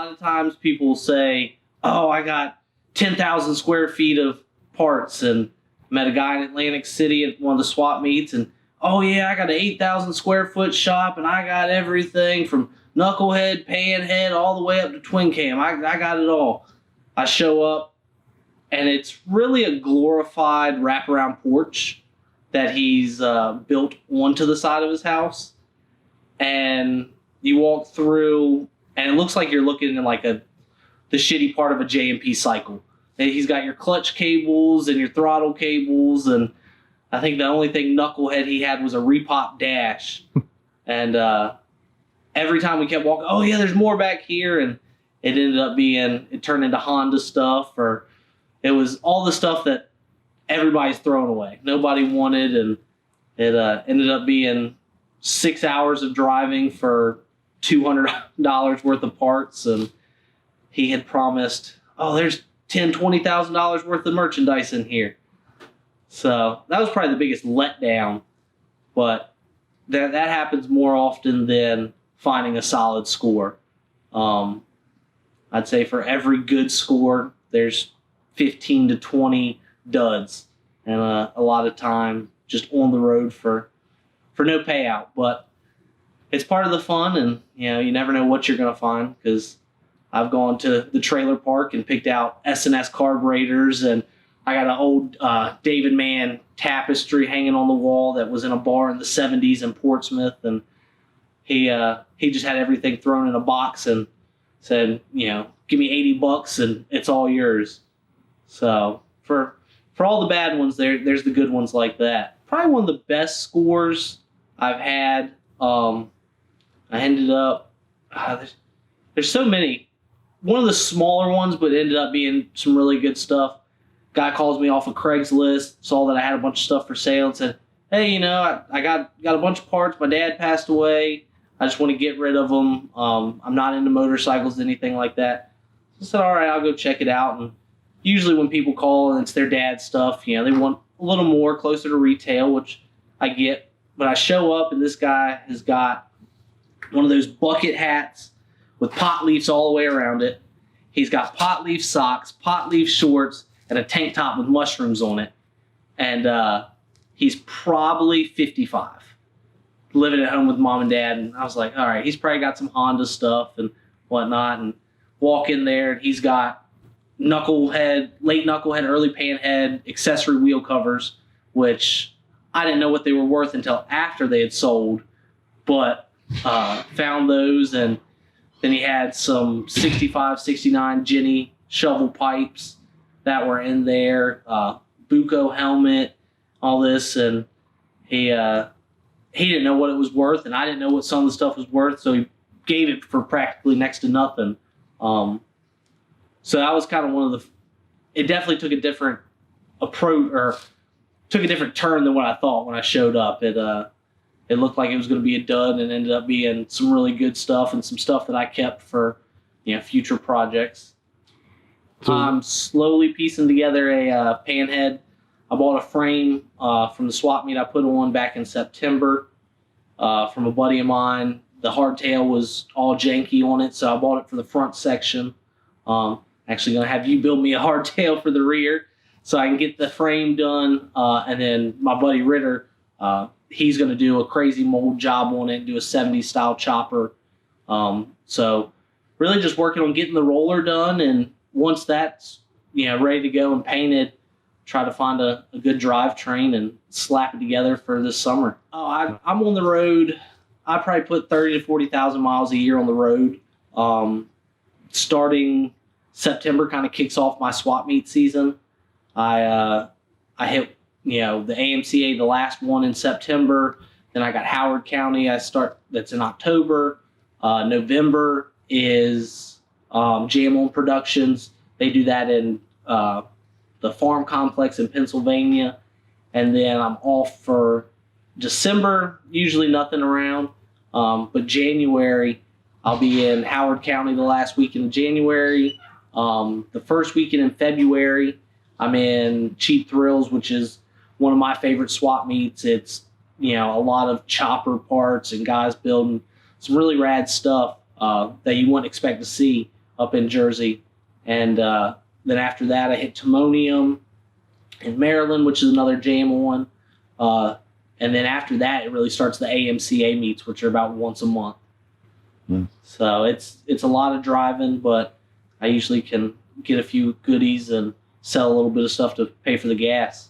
lot of times people will say, oh, I got 10,000 square feet of parts, and met a guy in Atlantic City at one of the swap meets, and oh yeah, I got an 8,000 square foot shop, and I got everything from knucklehead, panhead, all the way up to twin cam. I got it all. I show up, and it's really a glorified wraparound porch that he's built onto the side of his house. And you walk through, and it looks like you're looking in like the shitty part of a JMP cycle. And he's got your clutch cables and your throttle cables, and I think the only thing knucklehead he had was a repop dash. And every time we kept walking, oh yeah, there's more back here, and it turned into Honda stuff, or it was all the stuff that everybody's throwing away. Nobody wanted, and it ended up being 6 hours of driving for $200 worth of parts, and he had promised, oh, there's $10,000-$20,000 worth of merchandise in here. So that was probably the biggest letdown, but that happens more often than finding a solid score. I'd say for every good score, there's 15 to 20 duds, and a lot of time just on the road for no payout. But it's part of the fun, and you never know what you're going to find, because I've gone to the trailer park and picked out S&S carburetors, and I got an old David Mann tapestry hanging on the wall that was in a bar in the 70s in Portsmouth, and he just had everything thrown in a box and said, give me $80 and it's all yours. So for all the bad ones, there's the good ones like that. Probably one of the best scores I've had. I ended up there's so many. One of the smaller ones, but ended up being some really good stuff. Guy calls me off of Craigslist, saw that I had a bunch of stuff for sale, and said, hey, I got a bunch of parts. My dad passed away. I just want to get rid of them. I'm not into motorcycles, anything like that. So I said, all right, I'll go check it out. And usually when people call and it's their dad's stuff, they want a little more, closer to retail, which I get. But I show up, and this guy has got one of those bucket hats with pot leaves all the way around it. He's got pot leaf socks, pot leaf shorts, and a tank top with mushrooms on it. And he's probably 55, living at home with mom and dad. And I was like, all right, he's probably got some Honda stuff and whatnot. And walk in there, and he's got late knucklehead, early panhead, accessory wheel covers, which I didn't know what they were worth until after they had sold, but found those. And then he had some 65, 69 Jenny shovel pipes that were in there, Buco helmet, all this, and he didn't know what it was worth, and I didn't know what some of the stuff was worth, so he gave it for practically next to nothing. So that was kind of it definitely took a different approach, or took a different turn than what I thought when I showed up. It looked like it was going to be a dud, and ended up being some really good stuff, and some stuff that I kept for future projects. So, I'm slowly piecing together a panhead. I bought a frame from the swap meet I put on back in September from a buddy of mine. The hardtail was all janky on it, so I bought it for the front section. Actually going to have you build me a hardtail for the rear so I can get the frame done. And then my buddy Ritter, he's going to do a crazy mold job on it and do a 70s style chopper. So really just working on getting the roller done, and once that's ready to go and painted, try to find a good drivetrain and slap it together for this summer. I'm on the road. I probably put 30 to 40,000 miles a year on the road. Starting September kind of kicks off my swap meet season. I hit the AMCA, the last one in September. Then I got Howard County. That's in October. November is Jam On Productions. They do that in the farm complex in Pennsylvania. And then I'm off for December, usually nothing around. But January, I'll be in Howard County the last weekend of January. The first weekend in February, I'm in Cheap Thrills, which is one of my favorite swap meets. It's, a lot of chopper parts and guys building some really rad stuff that you wouldn't expect to see up in Jersey. And then after that, I hit Timonium in Maryland, which is another jam one. And then after that, it really starts the AMCA meets, which are about once a month. So it's a lot of driving, but I usually can get a few goodies and sell a little bit of stuff to pay for the gas.